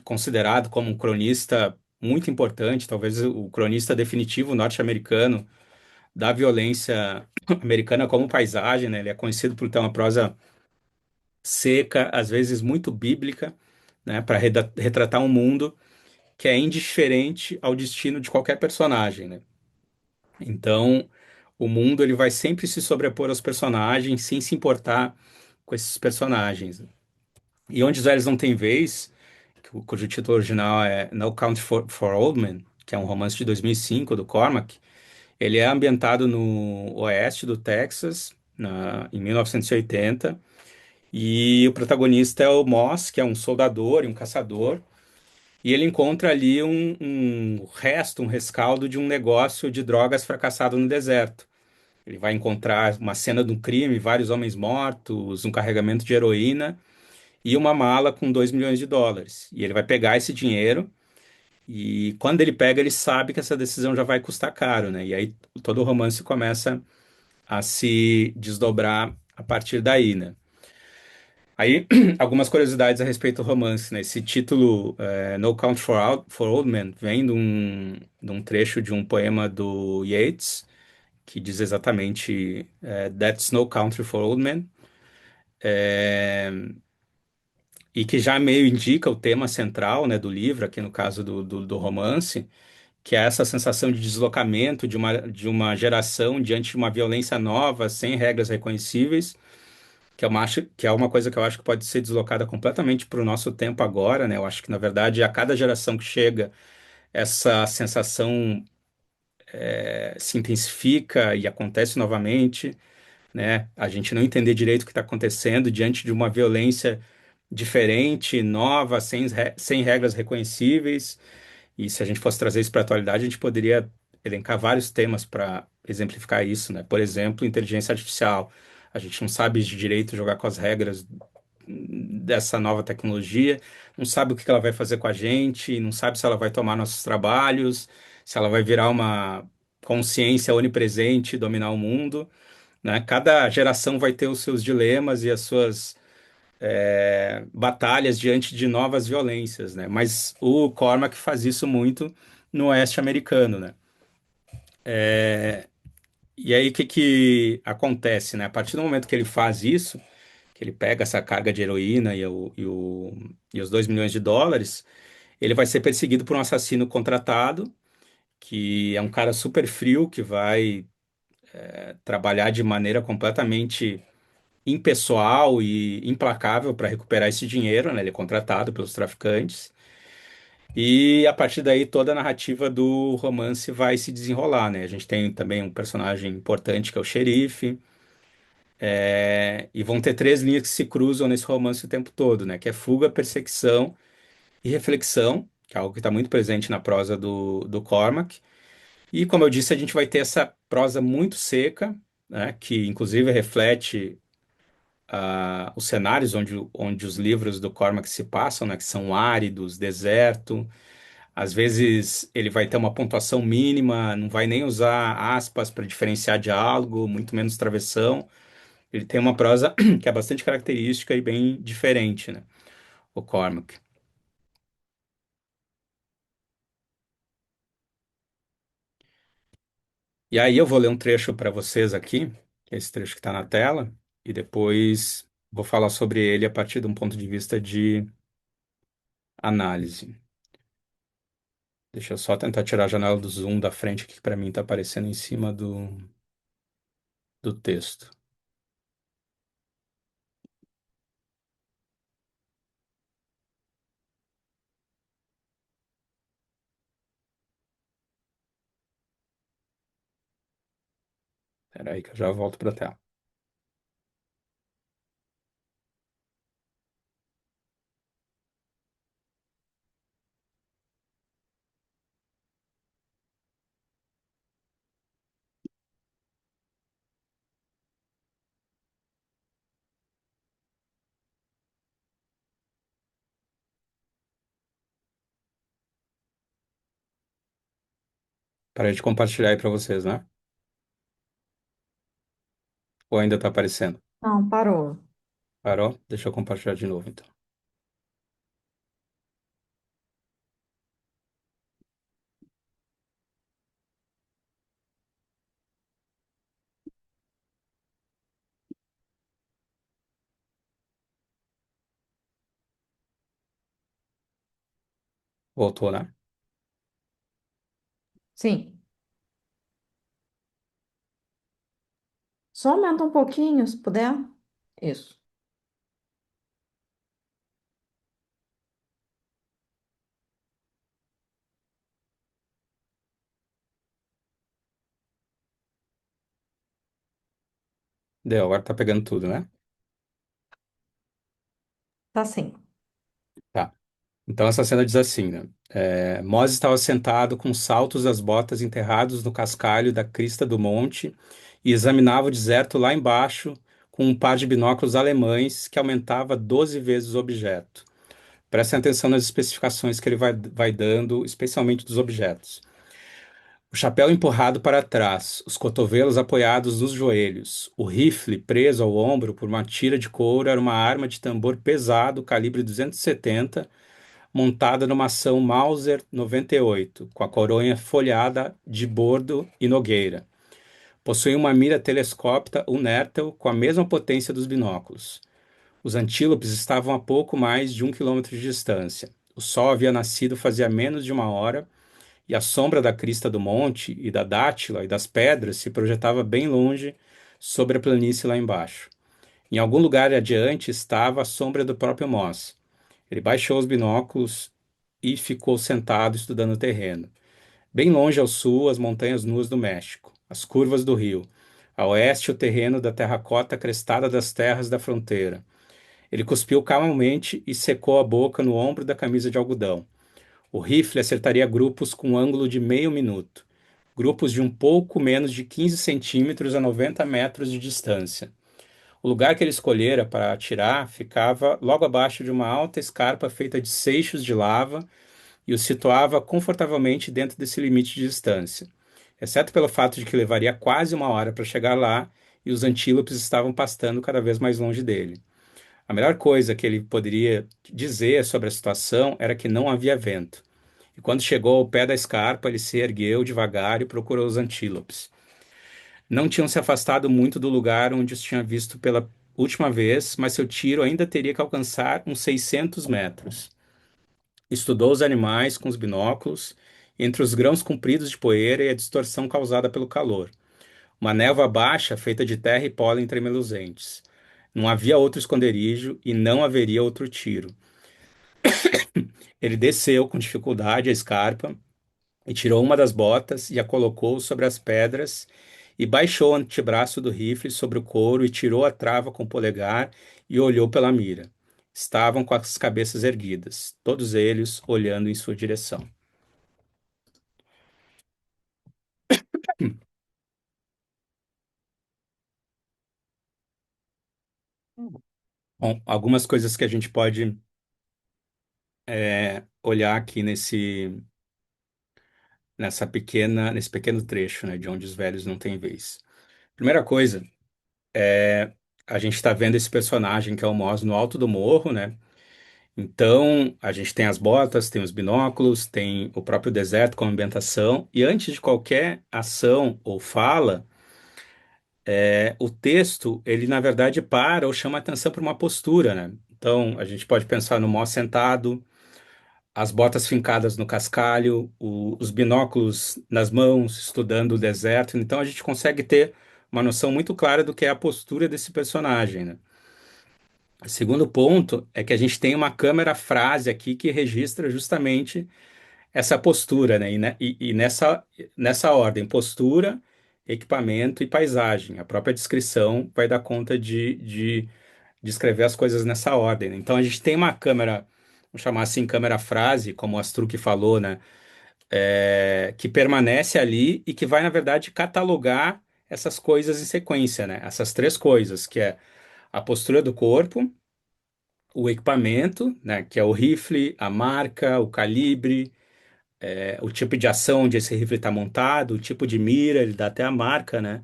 considerado como um cronista muito importante, talvez o cronista definitivo norte-americano da violência americana como paisagem, né? Ele é conhecido por ter uma prosa seca, às vezes muito bíblica, né? Para retratar um mundo que é indiferente ao destino de qualquer personagem, né? Então, o mundo ele vai sempre se sobrepor aos personagens, sem se importar com esses personagens. E Onde os Velhos Não Têm Vez, cujo título original é No Country for Old Men, que é um romance de 2005 do Cormac, ele é ambientado no oeste do Texas, em 1980, e o protagonista é o Moss, que é um soldador e um caçador, e ele encontra ali um resto, um rescaldo de um negócio de drogas fracassado no deserto. Ele vai encontrar uma cena de um crime, vários homens mortos, um carregamento de heroína e uma mala com US$ 2 milhões. E ele vai pegar esse dinheiro e quando ele pega, ele sabe que essa decisão já vai custar caro, né? E aí todo o romance começa a se desdobrar a partir daí, né? Aí, algumas curiosidades a respeito do romance, né? Esse título, No Country for Old Men, vem de um trecho de um poema do Yeats, que diz exatamente That's no country for old men, é, e que já meio indica o tema central, né, do livro, aqui no caso do romance, que é essa sensação de deslocamento de uma geração diante de uma violência nova, sem regras reconhecíveis, que é uma coisa que eu acho que pode ser deslocada completamente para o nosso tempo agora, né? Eu acho que, na verdade, a cada geração que chega, essa sensação se intensifica e acontece novamente, né? A gente não entender direito o que está acontecendo diante de uma violência diferente, nova, sem regras reconhecíveis. E se a gente fosse trazer isso para a atualidade, a gente poderia elencar vários temas para exemplificar isso, né? Por exemplo, inteligência artificial. A gente não sabe de direito jogar com as regras dessa nova tecnologia, não sabe o que ela vai fazer com a gente, não sabe se ela vai tomar nossos trabalhos, se ela vai virar uma consciência onipresente e dominar o mundo, né? Cada geração vai ter os seus dilemas e as suas batalhas diante de novas violências, né? Mas o Cormac faz isso muito no oeste americano, né? E aí o que que acontece, né? A partir do momento que ele faz isso, que ele pega essa carga de heroína e os US$ 2 milhões, ele vai ser perseguido por um assassino contratado, que é um cara super frio, que vai trabalhar de maneira completamente impessoal e implacável para recuperar esse dinheiro, né? Ele é contratado pelos traficantes. E a partir daí toda a narrativa do romance vai se desenrolar, né? A gente tem também um personagem importante que é o xerife, e vão ter três linhas que se cruzam nesse romance o tempo todo, né? Que é fuga, perseguição e reflexão, que é algo que está muito presente na prosa do Cormac. E como eu disse, a gente vai ter essa prosa muito seca, né? Que inclusive reflete os cenários onde os livros do Cormac se passam, né? Que são áridos, deserto. Às vezes ele vai ter uma pontuação mínima, não vai nem usar aspas para diferenciar diálogo, muito menos travessão. Ele tem uma prosa que é bastante característica e bem diferente, né? O Cormac. E aí eu vou ler um trecho para vocês aqui, que é esse trecho que está na tela, e depois vou falar sobre ele a partir de um ponto de vista de análise. Deixa eu só tentar tirar a janela do zoom da frente aqui, que para mim está aparecendo em cima do texto. Espera aí que eu já volto para a tela. Parei de compartilhar aí para vocês, né? Ou ainda está aparecendo? Não, parou. Parou? Deixa eu compartilhar de novo, então. Voltou, né? Sim. Só aumenta um pouquinho, se puder. Isso. Deu, agora tá pegando tudo, né? Tá sim. Tá. Então essa cena diz assim, né? Moses estava sentado com os saltos das botas enterrados no cascalho da crista do monte e examinava o deserto lá embaixo com um par de binóculos alemães que aumentava 12 vezes o objeto. Prestem atenção nas especificações que ele vai dando, especialmente dos objetos. O chapéu empurrado para trás, os cotovelos apoiados nos joelhos, o rifle preso ao ombro por uma tira de couro era uma arma de tambor pesado, calibre 270, montada numa ação Mauser 98, com a coronha folhada de bordo e nogueira. Possui uma mira telescópica Unertel com a mesma potência dos binóculos. Os antílopes estavam a pouco mais de 1 quilômetro de distância. O sol havia nascido fazia menos de uma hora e a sombra da crista do monte e da dátila e das pedras se projetava bem longe sobre a planície lá embaixo. Em algum lugar adiante estava a sombra do próprio Moss. Ele baixou os binóculos e ficou sentado estudando o terreno. Bem longe ao sul, as montanhas nuas do México, as curvas do rio. A oeste, o terreno da terracota crestada das terras da fronteira. Ele cuspiu calmamente e secou a boca no ombro da camisa de algodão. O rifle acertaria grupos com um ângulo de meio minuto, grupos de um pouco menos de 15 centímetros a 90 metros de distância. O lugar que ele escolhera para atirar ficava logo abaixo de uma alta escarpa feita de seixos de lava e o situava confortavelmente dentro desse limite de distância, exceto pelo fato de que levaria quase uma hora para chegar lá e os antílopes estavam pastando cada vez mais longe dele. A melhor coisa que ele poderia dizer sobre a situação era que não havia vento. E quando chegou ao pé da escarpa, ele se ergueu devagar e procurou os antílopes. Não tinham se afastado muito do lugar onde os tinha visto pela última vez, mas seu tiro ainda teria que alcançar uns 600 metros. Estudou os animais com os binóculos, entre os grãos compridos de poeira e a distorção causada pelo calor. Uma névoa baixa feita de terra e pólen tremeluzentes. Não havia outro esconderijo e não haveria outro tiro. Ele desceu com dificuldade a escarpa e tirou uma das botas e a colocou sobre as pedras e baixou o antebraço do rifle sobre o couro e tirou a trava com o polegar e olhou pela mira. Estavam com as cabeças erguidas, todos eles olhando em sua direção. Bom, algumas coisas que a gente pode olhar aqui nesse pequeno trecho, né, de onde os velhos não têm vez. Primeira coisa, a gente está vendo esse personagem que é o Moz no alto do morro, né? Então, a gente tem as botas, tem os binóculos, tem o próprio deserto como ambientação, e antes de qualquer ação ou fala, o texto, ele na verdade para ou chama atenção para uma postura, né? Então, a gente pode pensar no Moz sentado, as botas fincadas no cascalho, os binóculos nas mãos, estudando o deserto. Então a gente consegue ter uma noção muito clara do que é a postura desse personagem, né? O segundo ponto é que a gente tem uma câmera frase aqui que registra justamente essa postura, né? E nessa ordem, postura, equipamento e paisagem. A própria descrição vai dar conta de descrever as coisas nessa ordem, né? Então a gente tem uma câmera, vamos chamar assim, câmera frase, como o Astruc falou, né? Que permanece ali e que vai, na verdade, catalogar essas coisas em sequência, né? Essas três coisas, que é a postura do corpo, o equipamento, né? Que é o rifle, a marca, o calibre, o tipo de ação onde esse rifle está montado, o tipo de mira, ele dá até a marca, né?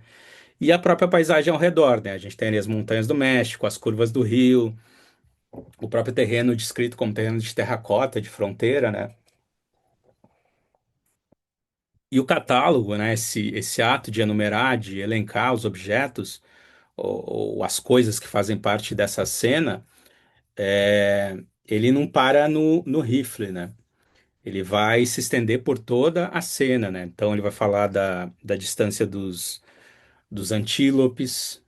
E a própria paisagem ao redor, né? A gente tem ali as montanhas do México, as curvas do rio, o próprio terreno descrito como terreno de terracota, de fronteira, né? E o catálogo, né? Esse ato de enumerar, de elencar os objetos ou as coisas que fazem parte dessa cena, ele não para no rifle, né? Ele vai se estender por toda a cena, né? Então ele vai falar da distância dos antílopes,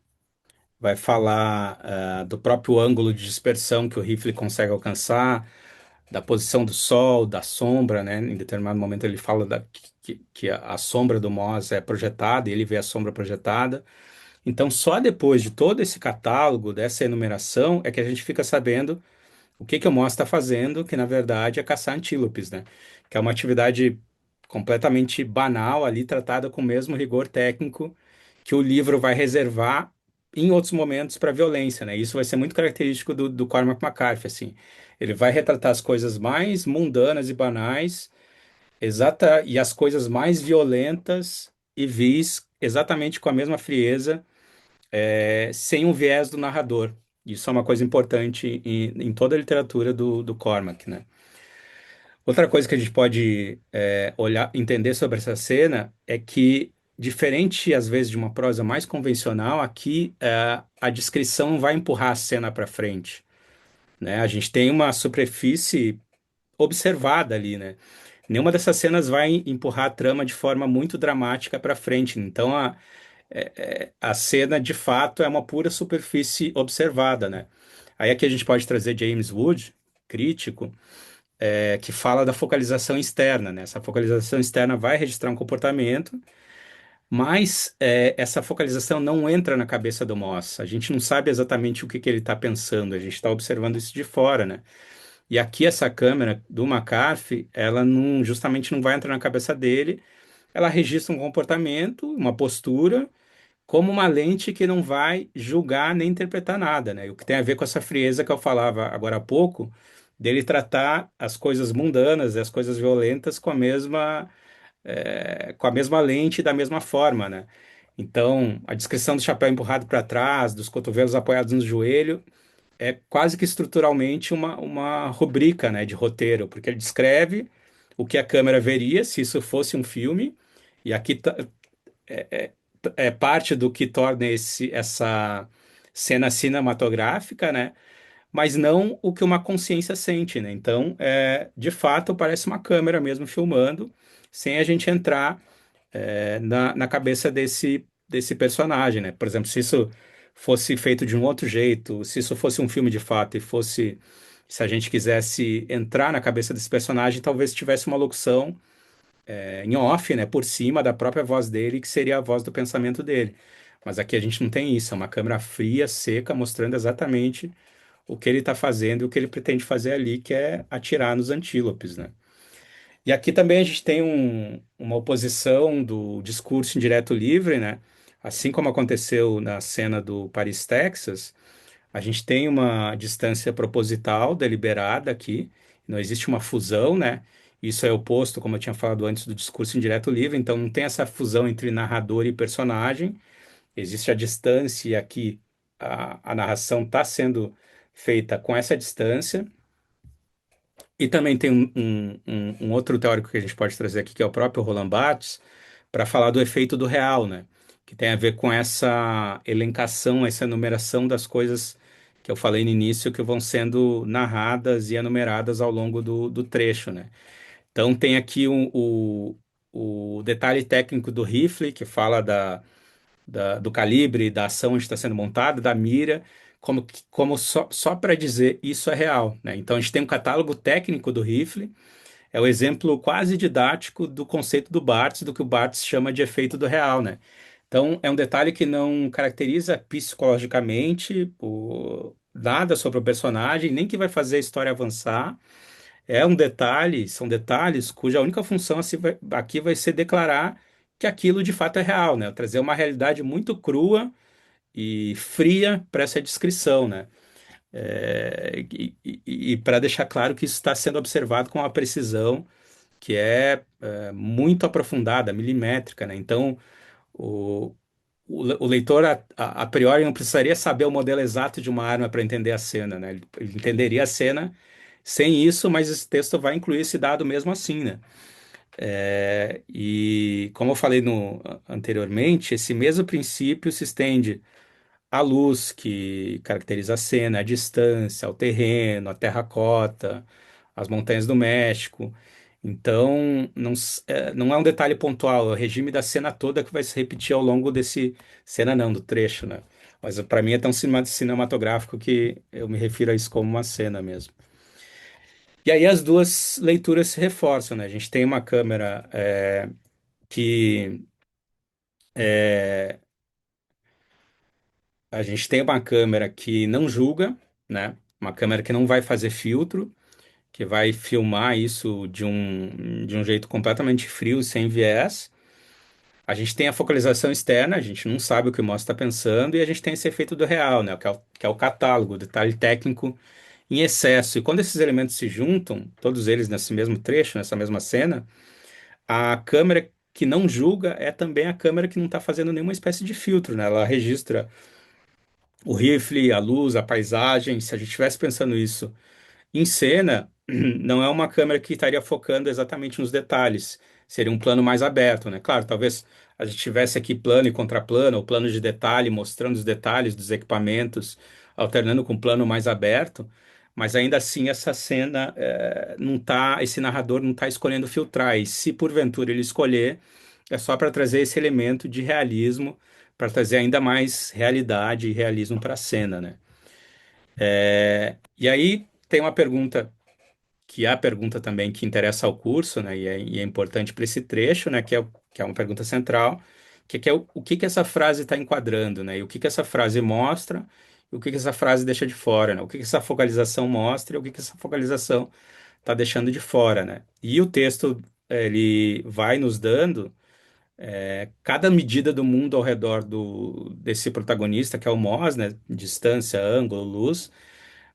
vai falar do próprio ângulo de dispersão que o rifle consegue alcançar, da posição do sol, da sombra, né? Em determinado momento ele fala que a sombra do Moss é projetada e ele vê a sombra projetada. Então, só depois de todo esse catálogo, dessa enumeração, é que a gente fica sabendo o que o Moss está fazendo, que na verdade é caçar antílopes, né? Que é uma atividade completamente banal ali, tratada com o mesmo rigor técnico que o livro vai reservar em outros momentos para violência, né? Isso vai ser muito característico do Cormac McCarthy, assim. Ele vai retratar as coisas mais mundanas e banais, e as coisas mais violentas e vis, exatamente com a mesma frieza, sem o viés do narrador. Isso é uma coisa importante em toda a literatura do Cormac, né? Outra coisa que a gente pode olhar, entender sobre essa cena é que, diferente às vezes de uma prosa mais convencional, aqui a descrição não vai empurrar a cena para frente, né? A gente tem uma superfície observada ali, né? Nenhuma dessas cenas vai empurrar a trama de forma muito dramática para frente. Então a cena de fato é uma pura superfície observada, né? Aí aqui a gente pode trazer James Wood, crítico, que fala da focalização externa, né? Essa focalização externa vai registrar um comportamento, mas essa focalização não entra na cabeça do Moss. A gente não sabe exatamente o que ele está pensando, a gente está observando isso de fora, né? E aqui essa câmera do McCarthy, ela não, justamente não vai entrar na cabeça dele, ela registra um comportamento, uma postura, como uma lente que não vai julgar nem interpretar nada, né? O que tem a ver com essa frieza que eu falava agora há pouco, dele tratar as coisas mundanas e as coisas violentas com a mesma lente e da mesma forma, né? Então, a descrição do chapéu empurrado para trás, dos cotovelos apoiados no joelho, é quase que estruturalmente uma rubrica, né, de roteiro, porque ele descreve o que a câmera veria se isso fosse um filme, e aqui é parte do que torna essa cena cinematográfica, né? Mas não o que uma consciência sente, né? Então, de fato, parece uma câmera mesmo filmando, sem a gente entrar na cabeça desse personagem, né? Por exemplo, se isso fosse feito de um outro jeito, se isso fosse um filme de fato e fosse, se a gente quisesse entrar na cabeça desse personagem, talvez tivesse uma locução em off, né, por cima da própria voz dele, que seria a voz do pensamento dele. Mas aqui a gente não tem isso, é uma câmera fria, seca, mostrando exatamente o que ele está fazendo e o que ele pretende fazer ali, que é atirar nos antílopes, né? E aqui também a gente tem uma oposição do discurso indireto livre, né? Assim como aconteceu na cena do Paris, Texas, a gente tem uma distância proposital deliberada aqui, não existe uma fusão, né? Isso é oposto, como eu tinha falado antes, do discurso indireto livre, então não tem essa fusão entre narrador e personagem, existe a distância e aqui a narração está sendo feita com essa distância. E também tem um outro teórico que a gente pode trazer aqui, que é o próprio Roland Barthes, para falar do efeito do real, né? Que tem a ver com essa elencação, essa enumeração das coisas que eu falei no início, que vão sendo narradas e enumeradas ao longo do trecho, né? Então tem aqui o detalhe técnico do rifle, que fala do calibre, da ação onde está sendo montada, da mira, como só para dizer isso é real, né? Então a gente tem um catálogo técnico do rifle, é o exemplo quase didático do conceito do Barthes, do que o Barthes chama de efeito do real, né? Então, é um detalhe que não caracteriza psicologicamente nada sobre o personagem, nem que vai fazer a história avançar. É um detalhe, são detalhes cuja única função aqui vai ser declarar que aquilo de fato é real, né? Trazer uma realidade muito crua e fria para essa descrição, né? E para deixar claro que isso está sendo observado com uma precisão que é muito aprofundada, milimétrica, né? Então, o, o leitor, a priori, não precisaria saber o modelo exato de uma arma para entender a cena, né? Ele entenderia a cena sem isso, mas esse texto vai incluir esse dado mesmo assim, né? E como eu falei anteriormente, esse mesmo princípio se estende à luz que caracteriza a cena, à distância, ao terreno, à terracota, às montanhas do México. Então, não é um detalhe pontual, é o regime da cena toda que vai se repetir ao longo desse cena não, do trecho, né? Mas para mim é tão cinematográfico que eu me refiro a isso como uma cena mesmo. E aí as duas leituras se reforçam, né? A gente tem uma câmera que a gente tem uma câmera que não julga, né? Uma câmera que não vai fazer filtro, que vai filmar isso de um jeito completamente frio, sem viés. A gente tem a focalização externa, a gente não sabe o que o moço está pensando, e a gente tem esse efeito do real, né? Que é o catálogo, o detalhe técnico em excesso. E quando esses elementos se juntam, todos eles nesse mesmo trecho, nessa mesma cena, a câmera que não julga é também a câmera que não está fazendo nenhuma espécie de filtro, né? Ela registra o rifle, a luz, a paisagem. Se a gente estivesse pensando isso em cena, não é uma câmera que estaria focando exatamente nos detalhes. Seria um plano mais aberto, né? Claro, talvez a gente tivesse aqui plano e contraplano, ou plano de detalhe, mostrando os detalhes dos equipamentos, alternando com um plano mais aberto, mas ainda assim essa cena não tá, esse narrador não está escolhendo filtrar. E se porventura ele escolher, é só para trazer esse elemento de realismo, para trazer ainda mais realidade e realismo para a cena, né? E aí tem uma pergunta que é a pergunta também que interessa ao curso, né, e é importante para esse trecho, né, que é uma pergunta central, que é o que que essa frase está enquadrando, né, e o que que essa frase mostra, e o que que essa frase deixa de fora, né, o que que essa focalização mostra, e o que que essa focalização está deixando de fora, né. E o texto, ele vai nos dando cada medida do mundo ao redor desse protagonista, que é o Moz, né, distância, ângulo, luz,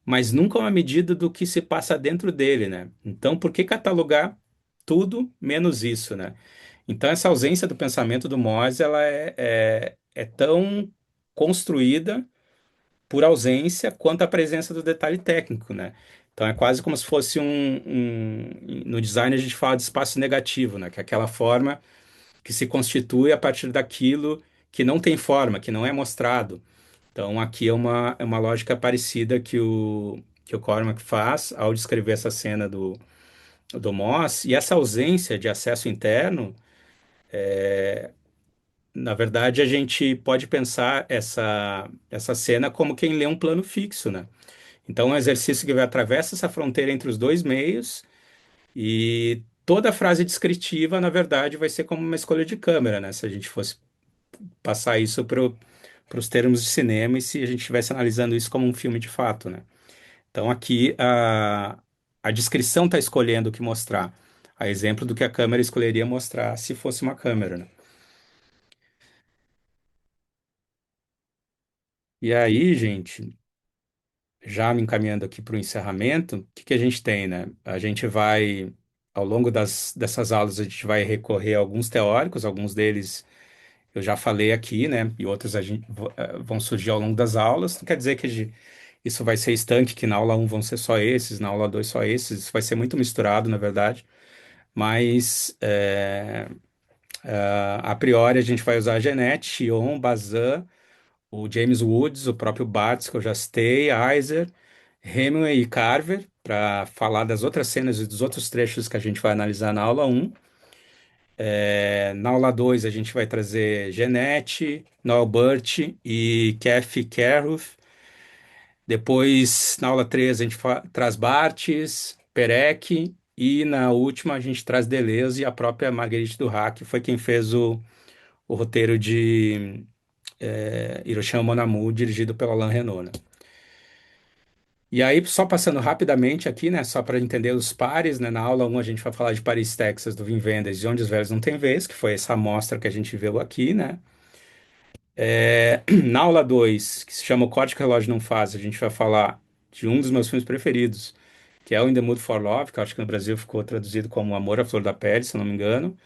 mas nunca uma medida do que se passa dentro dele, né? Então, por que catalogar tudo menos isso, né? Então, essa ausência do pensamento do Moz, ela é tão construída por ausência quanto a presença do detalhe técnico, né? Então, é quase como se fosse no design a gente fala de espaço negativo, né? Que é aquela forma que se constitui a partir daquilo que não tem forma, que não é mostrado. Então, aqui é uma lógica parecida que o Cormac faz ao descrever essa cena do Moss, e essa ausência de acesso interno, na verdade, a gente pode pensar essa cena como quem lê um plano fixo, né? Então, é um exercício que vai atravessa essa fronteira entre os dois meios, e toda frase descritiva, na verdade, vai ser como uma escolha de câmera, né? Se a gente fosse passar isso para os termos de cinema e se a gente estivesse analisando isso como um filme de fato, né? Então aqui a descrição está escolhendo o que mostrar, a exemplo do que a câmera escolheria mostrar se fosse uma câmera, né? E aí, gente, já me encaminhando aqui para o encerramento, o que que a gente tem, né? A gente vai, ao longo dessas aulas, a gente vai recorrer a alguns teóricos, alguns deles eu já falei aqui, né? E outros vão surgir ao longo das aulas. Não quer dizer que isso vai ser estanque, que na aula um vão ser só esses, na aula 2 só esses. Isso vai ser muito misturado, na verdade. Mas, a priori, a gente vai usar a Jeanette, Chion, Bazin, o James Woods, o próprio Barthes, que eu já citei, Iser, Hemingway e Carver, para falar das outras cenas e dos outros trechos que a gente vai analisar na aula um. Na aula 2 a gente vai trazer Jeanette, Noel Burt e Kathy Carruth. Depois, na aula 3 a gente traz Barthes, Perec. E na última, a gente traz Deleuze e a própria Marguerite Duras, que foi quem fez o o roteiro de Hiroshima Mon Amour, dirigido pelo Alain Renault, né? E aí, só passando rapidamente aqui, né, só para entender os pares, né, na aula 1 a gente vai falar de Paris, Texas, do Wim Wenders, de Onde os Velhos Não Têm Vez, que foi essa amostra que a gente viu aqui, né? Na aula 2 que se chama O Código que o Relógio Não Faz, a gente vai falar de um dos meus filmes preferidos, que é o In the Mood for Love, que eu acho que no Brasil ficou traduzido como Amor à Flor da Pele, se eu não me engano,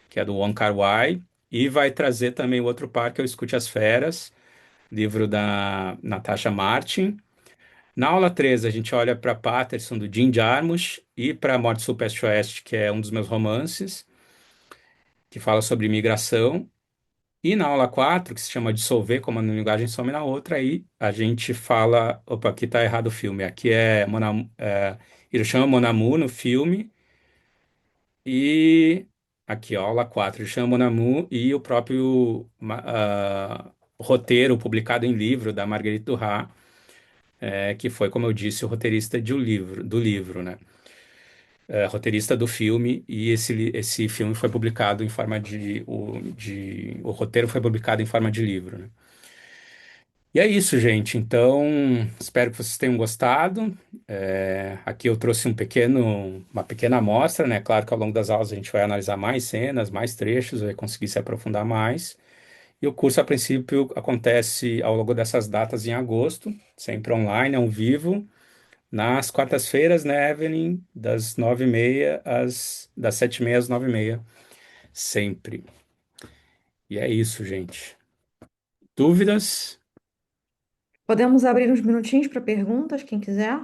que é do Wong Kar-wai, e vai trazer também o outro par, que é o Escute as Feras, livro da Natasha Martin. Na aula 3 a gente olha para Patterson, do Jim Jarmusch, e para Morte Sul, Peste Oeste, que é um dos meus romances, que fala sobre imigração. E na aula 4 que se chama Dissolver, como uma linguagem some na outra, aí a gente fala. Opa, aqui tá errado o filme. Aqui é, Hiroshima Mon Amour no filme. E aqui, ó, aula 4 Hiroshima Mon Amour e o próprio roteiro publicado em livro da Marguerite Duras, que foi, como eu disse, o roteirista do livro, né? Roteirista do filme, e esse filme foi publicado em forma o roteiro foi publicado em forma de livro, né? E é isso, gente. Então, espero que vocês tenham gostado. Aqui eu trouxe uma pequena amostra, né? Claro que ao longo das aulas a gente vai analisar mais cenas, mais trechos, vai conseguir se aprofundar mais. E o curso, a princípio, acontece ao longo dessas datas em agosto, sempre online, ao vivo, nas quartas-feiras, né, Evelyn, das 9h30 das 7h30 às 9h30, sempre. E é isso, gente. Dúvidas? Podemos abrir uns minutinhos para perguntas, quem quiser?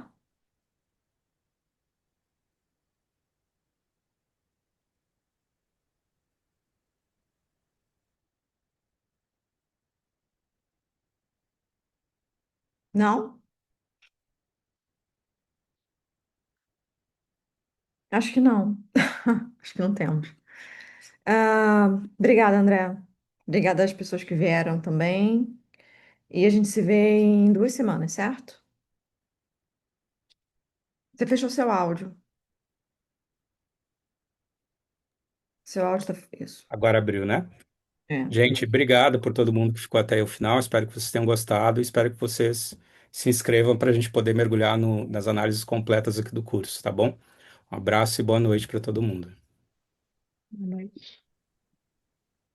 Não? Acho que não. Acho que não temos. Obrigada, André. Obrigada às pessoas que vieram também. E a gente se vê em 2 semanas, certo? Você fechou seu áudio. Seu áudio tá. Isso. Agora abriu, né? É. Gente, obrigado por todo mundo que ficou até o final. Espero que vocês tenham gostado. Espero que vocês se inscrevam para a gente poder mergulhar nas análises completas aqui do curso, tá bom? Um abraço e boa noite para todo mundo. Boa noite.